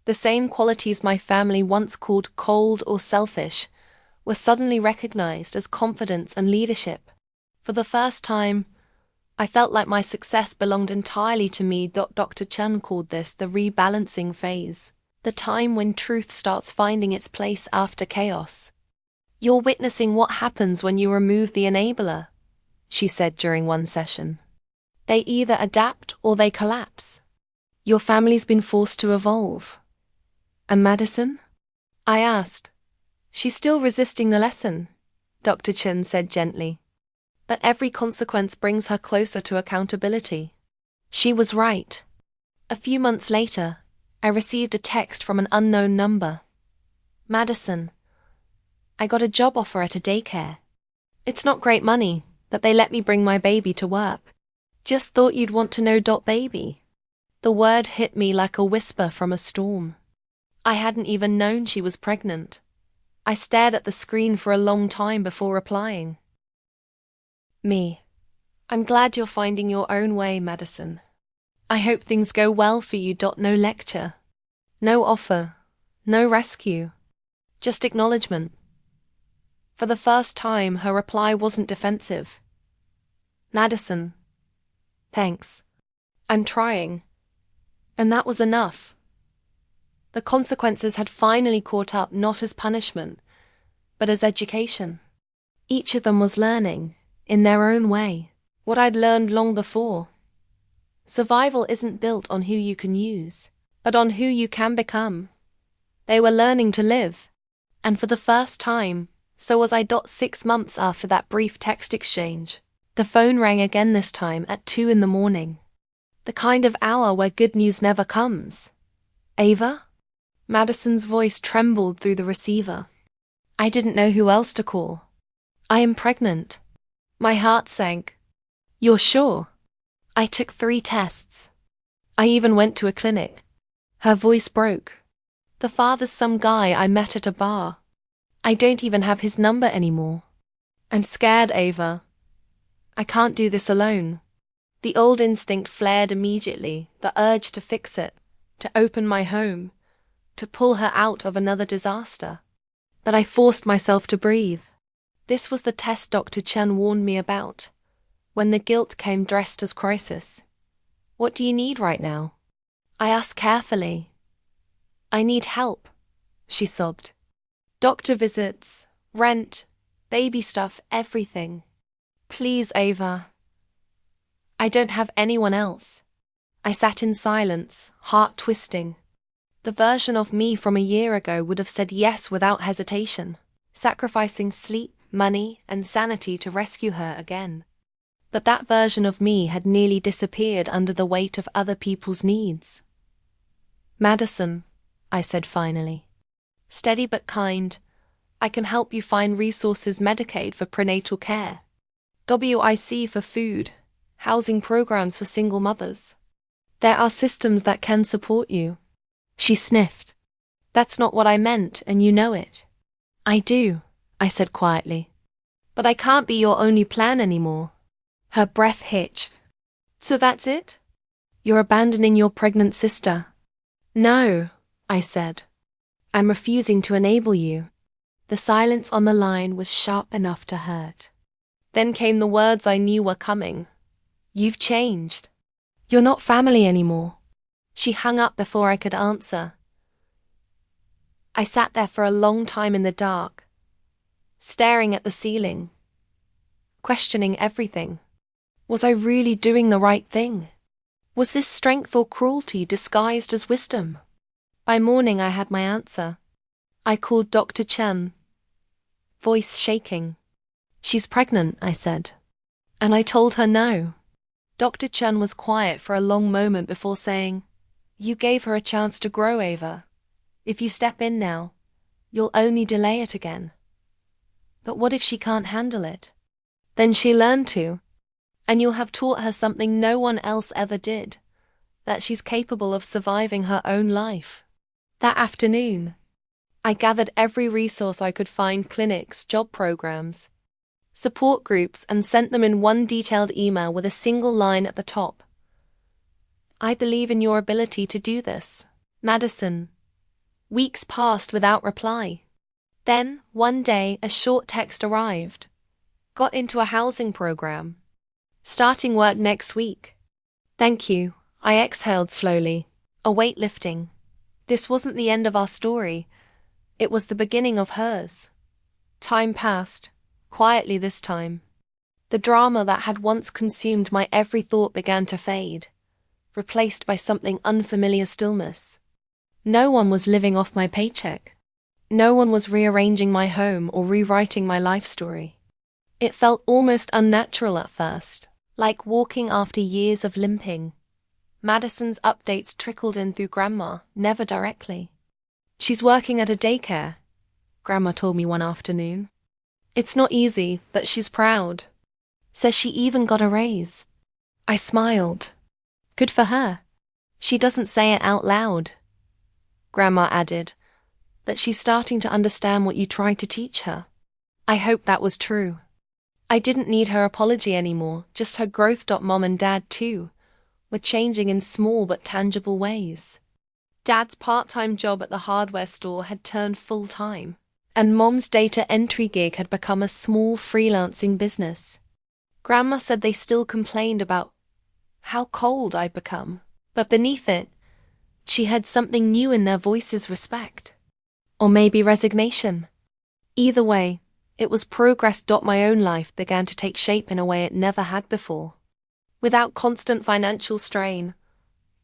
The same qualities my family once called cold or selfish were suddenly recognized as confidence and leadership. For the first time, I felt like my success belonged entirely to me. Dr. Chen called this the rebalancing phase, the time when truth starts finding its place after chaos. You're witnessing what happens when you remove the enabler, she said during one session. They either adapt or they collapse. Your family's been forced to evolve. And Madison? I asked. She's still resisting the lesson, Dr. Chen said gently. But every consequence brings her closer to accountability. She was right. A few months later, I received a text from an unknown number. Madison, I got a job offer at a daycare. It's not great money, but they let me bring my baby to work. Just thought you'd want to know. Baby. The word hit me like a whisper from a storm. I hadn't even known she was pregnant. I stared at the screen for a long time before replying. Me. I'm glad you're finding your own way, Madison. I hope things go well for you. No lecture. No offer. No rescue. Just acknowledgement. For the first time, her reply wasn't defensive. Madison. Thanks. I'm trying. And that was enough. The consequences had finally caught up, not as punishment, but as education. Each of them was learning, in their own way, what I'd learned long before. Survival isn't built on who you can use, but on who you can become. They were learning to live, and for the first time, so was I. 6 months after that brief text exchange, the phone rang again, this time at 2 a.m. The kind of hour where good news never comes. Ava? Madison's voice trembled through the receiver. I didn't know who else to call. I am pregnant. My heart sank. You're sure? I took 3 tests. I even went to a clinic. Her voice broke. The father's some guy I met at a bar. I don't even have his number anymore. I'm scared, Ava. I can't do this alone. The old instinct flared immediately, the urge to fix it, to open my home, to pull her out of another disaster. But I forced myself to breathe. This was the test Dr. Chen warned me about, when the guilt came dressed as crisis. What do you need right now? I asked carefully. I need help, she sobbed. Doctor visits, rent, baby stuff, everything. Please, Ava. I don't have anyone else. I sat in silence, heart twisting. The version of me from a year ago would have said yes without hesitation, sacrificing sleep, money, and sanity to rescue her again. But that version of me had nearly disappeared under the weight of other people's needs. Madison, I said finally. Steady but kind, I can help you find resources. Medicaid for prenatal care, WIC for food, housing programs for single mothers. There are systems that can support you. She sniffed. That's not what I meant, and you know it. I do, I said quietly. But I can't be your only plan anymore. Her breath hitched. So that's it? You're abandoning your pregnant sister? No, I said. I'm refusing to enable you. The silence on the line was sharp enough to hurt. Then came the words I knew were coming. You've changed. You're not family anymore. She hung up before I could answer. I sat there for a long time in the dark, staring at the ceiling, questioning everything. Was I really doing the right thing? Was this strength or cruelty disguised as wisdom? By morning I had my answer. I called Dr. Chen, voice shaking. She's pregnant, I said. And I told her no. Dr. Chen was quiet for a long moment before saying, You gave her a chance to grow, Ava. If you step in now, you'll only delay it again. But what if she can't handle it? Then she'll learn to. And you'll have taught her something no one else ever did, that she's capable of surviving her own life. That afternoon, I gathered every resource I could find, clinics, job programs, support groups, and sent them in one detailed email with a single line at the top. I believe in your ability to do this, Madison. Weeks passed without reply. Then, one day, a short text arrived. Got into a housing program. Starting work next week. Thank you, I exhaled slowly, a weight lifting. This wasn't the end of our story. It was the beginning of hers. Time passed, quietly this time. The drama that had once consumed my every thought began to fade, replaced by something unfamiliar stillness. No one was living off my paycheck. No one was rearranging my home or rewriting my life story. It felt almost unnatural at first, like walking after years of limping. Madison's updates trickled in through Grandma, never directly. She's working at a daycare, Grandma told me one afternoon. It's not easy, but she's proud. Says she even got a raise. I smiled. Good for her. She doesn't say it out loud. Grandma added, but she's starting to understand what you tried to teach her. I hope that was true. I didn't need her apology anymore, just her growth. Mom and Dad, too, were changing in small but tangible ways. Dad's part-time job at the hardware store had turned full-time, and Mom's data entry gig had become a small freelancing business. Grandma said they still complained about how cold I'd become, but beneath it, she had something new in their voices: respect. Or maybe resignation. Either way, it was progress. My own life began to take shape in a way it never had before. Without constant financial strain,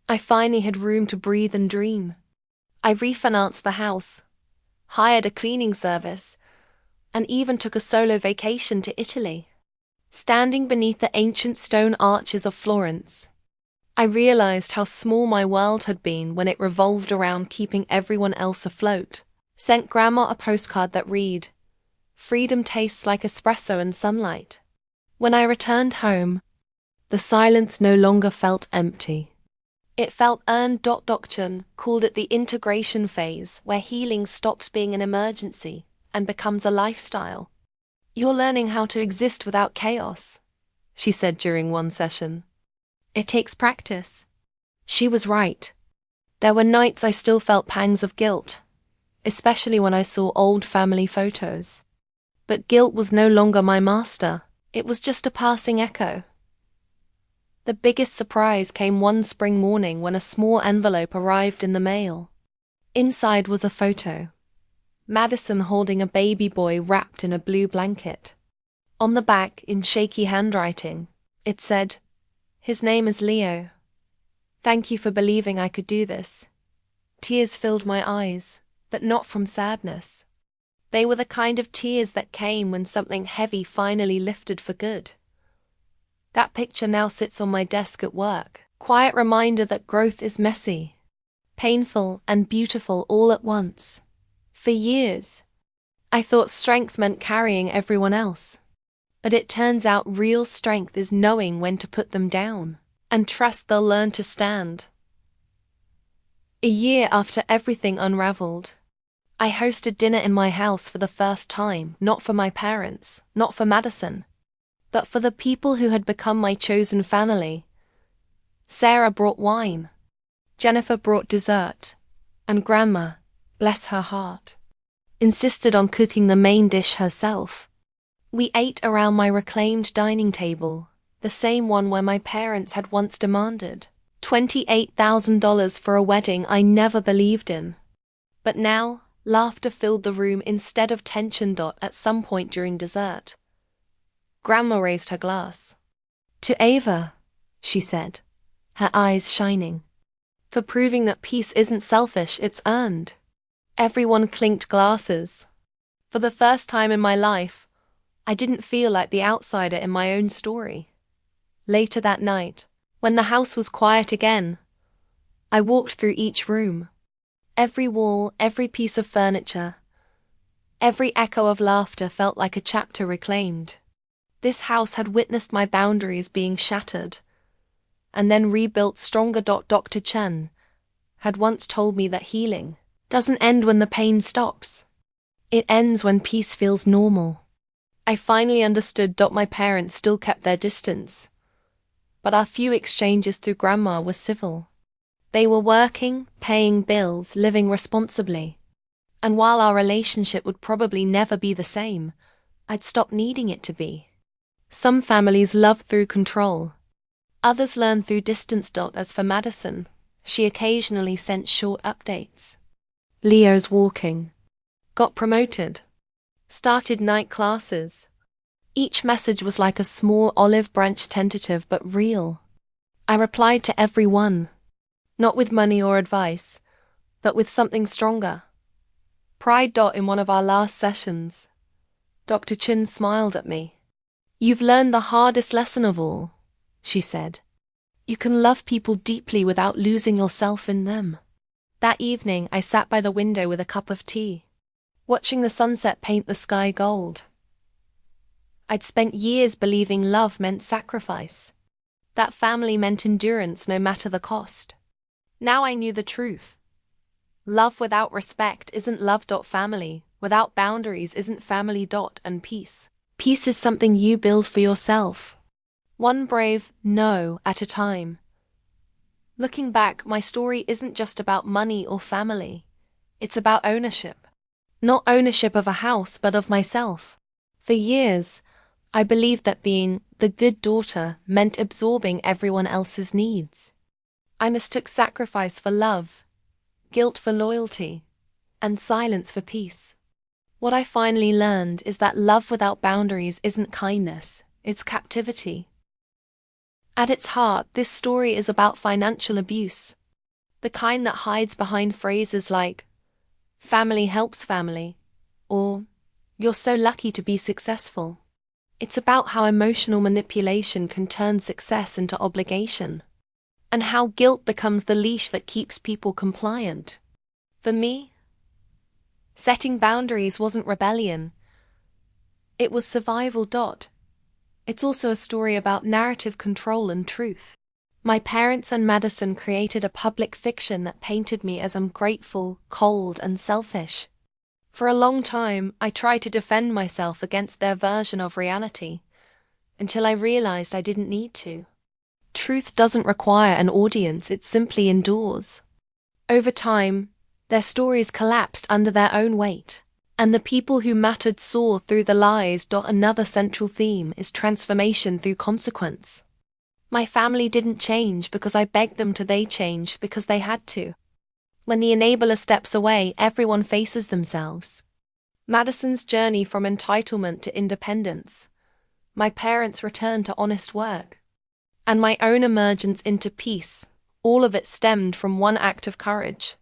I finally had room to breathe and dream. I refinanced the house, hired a cleaning service, and even took a solo vacation to Italy. Standing beneath the ancient stone arches of Florence, I realized how small my world had been when it revolved around keeping everyone else afloat. Sent Grandma a postcard that read, "Freedom tastes like espresso and sunlight." When I returned home, the silence no longer felt empty. It felt earned. Dr. called it the integration phase, where healing stops being an emergency and becomes a lifestyle. You're learning how to exist without chaos, she said during one session. It takes practice. She was right. There were nights I still felt pangs of guilt, especially when I saw old family photos. But guilt was no longer my master. It was just a passing echo. The biggest surprise came one spring morning when a small envelope arrived in the mail. Inside was a photo. Madison holding a baby boy wrapped in a blue blanket. On the back, in shaky handwriting, it said, "His name is Leo. Thank you for believing I could do this." Tears filled my eyes, but not from sadness. They were the kind of tears that came when something heavy finally lifted for good. That picture now sits on my desk at work, quiet reminder that growth is messy, painful and beautiful all at once. For years, I thought strength meant carrying everyone else. But it turns out real strength is knowing when to put them down, and trust they'll learn to stand. A year after everything unraveled, I hosted dinner in my house for the first time, not for my parents, not for Madison, but for the people who had become my chosen family. Sarah brought wine, Jennifer brought dessert, and Grandma, bless her heart, insisted on cooking the main dish herself. We ate around my reclaimed dining table, the same one where my parents had once demanded $28,000 for a wedding I never believed in. But now, laughter filled the room instead of tension. At some point during dessert, Grandma raised her glass. "To Ava," she said, her eyes shining, "for proving that peace isn't selfish, it's earned." Everyone clinked glasses. For the first time in my life, I didn't feel like the outsider in my own story. Later that night, when the house was quiet again, I walked through each room. Every wall, every piece of furniture, every echo of laughter felt like a chapter reclaimed. This house had witnessed my boundaries being shattered, and then rebuilt stronger. Dr. Chen had once told me that healing doesn't end when the pain stops. It ends when peace feels normal. I finally understood. My parents still kept their distance, but our few exchanges through Grandma were civil. They were working, paying bills, living responsibly. And while our relationship would probably never be the same, I'd stopped needing it to be. Some families love through control. Others learn through distance. As for Madison, she occasionally sent short updates. Leo's walking. Got promoted. Started night classes. Each message was like a small olive branch, tentative but real. I replied to every one, not with money or advice, but with something stronger. Pride. In one of our last sessions, Dr. Chin smiled at me. "You've learned the hardest lesson of all," she said. "You can love people deeply without losing yourself in them." That evening, I sat by the window with a cup of tea, watching the sunset paint the sky gold. I'd spent years believing love meant sacrifice, that family meant endurance no matter the cost. Now I knew the truth. Love without respect isn't love. Family without boundaries isn't family. And peace. Peace is something you build for yourself, one brave no at a time. Looking back, my story isn't just about money or family. It's about ownership. Not ownership of a house, but of myself. For years, I believed that being the good daughter meant absorbing everyone else's needs. I mistook sacrifice for love, guilt for loyalty, and silence for peace. What I finally learned is that love without boundaries isn't kindness, it's captivity. At its heart, this story is about financial abuse, the kind that hides behind phrases like, "family helps family," or "you're so lucky to be successful." It's about how emotional manipulation can turn success into obligation, and how guilt becomes the leash that keeps people compliant. For me, setting boundaries wasn't rebellion. It was survival. It's also a story about narrative control and truth. My parents and Madison created a public fiction that painted me as ungrateful, cold, and selfish. For a long time, I tried to defend myself against their version of reality, until I realized I didn't need to. Truth doesn't require an audience, it simply endures. Over time, their stories collapsed under their own weight, and the people who mattered saw through the lies. Another central theme is transformation through consequence. My family didn't change because I begged them to, they changed because they had to. When the enabler steps away, everyone faces themselves. Madison's journey from entitlement to independence, my parents' return to honest work, and my own emergence into peace, all of it stemmed from one act of courage.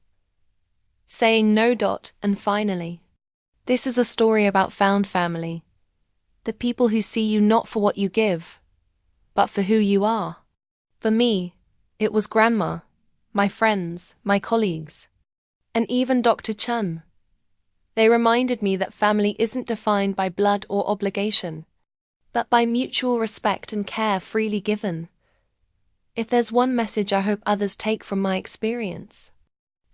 Saying no. And finally, this is a story about found family. The people who see you not for what you give, but for who you are. For me, it was Grandma, my friends, my colleagues, and even Dr. Chun. They reminded me that family isn't defined by blood or obligation, but by mutual respect and care freely given. If there's one message I hope others take from my experience,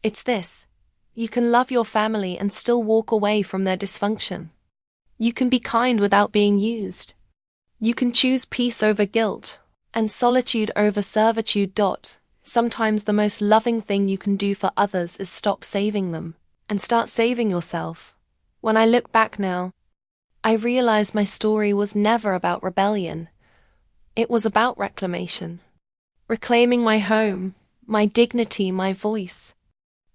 it's this: you can love your family and still walk away from their dysfunction. You can be kind without being used. You can choose peace over guilt, and solitude over servitude. Sometimes the most loving thing you can do for others is stop saving them, and start saving yourself. When I look back now, I realize my story was never about rebellion. It was about reclamation. Reclaiming my home, my dignity, my voice.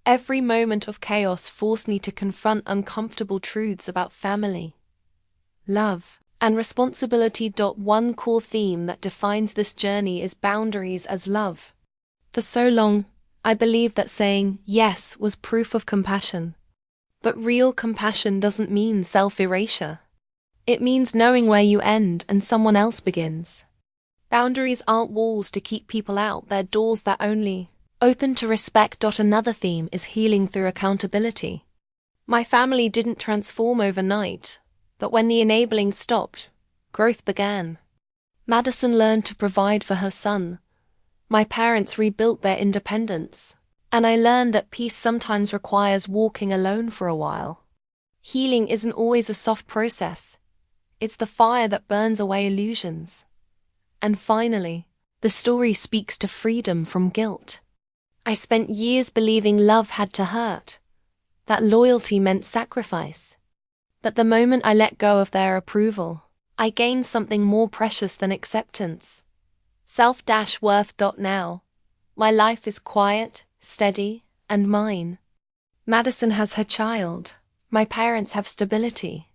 Every moment of chaos forced me to confront uncomfortable truths about family, love, and responsibility. One core theme that defines this journey is boundaries as love. For so long, I believed that saying yes was proof of compassion. But real compassion doesn't mean self-erasure. It means knowing where you end and someone else begins. Boundaries aren't walls to keep people out, they're doors that only open to respect. Another theme is healing through accountability. My family didn't transform overnight, but when the enabling stopped, growth began. Madison learned to provide for her son. My parents rebuilt their independence, and I learned that peace sometimes requires walking alone for a while. Healing isn't always a soft process. It's the fire that burns away illusions. And finally, the story speaks to freedom from guilt. I spent years believing love had to hurt, that loyalty meant sacrifice. But the moment I let go of their approval, I gained something more precious than acceptance. Self-worth. Now, my life is quiet, steady, and mine. Madison has her child, my parents have stability,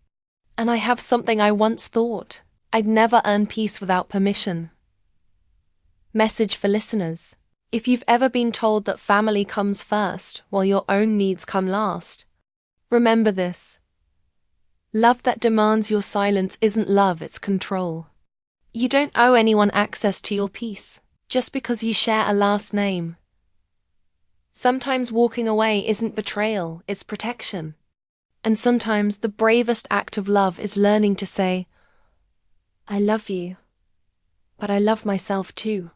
and I have something I once thought I'd never earn: peace without permission. Message for listeners: if you've ever been told that family comes first while your own needs come last, remember this. Love that demands your silence isn't love, it's control. You don't owe anyone access to your peace just because you share a last name. Sometimes walking away isn't betrayal, it's protection. And sometimes the bravest act of love is learning to say, I love you, but I love myself too.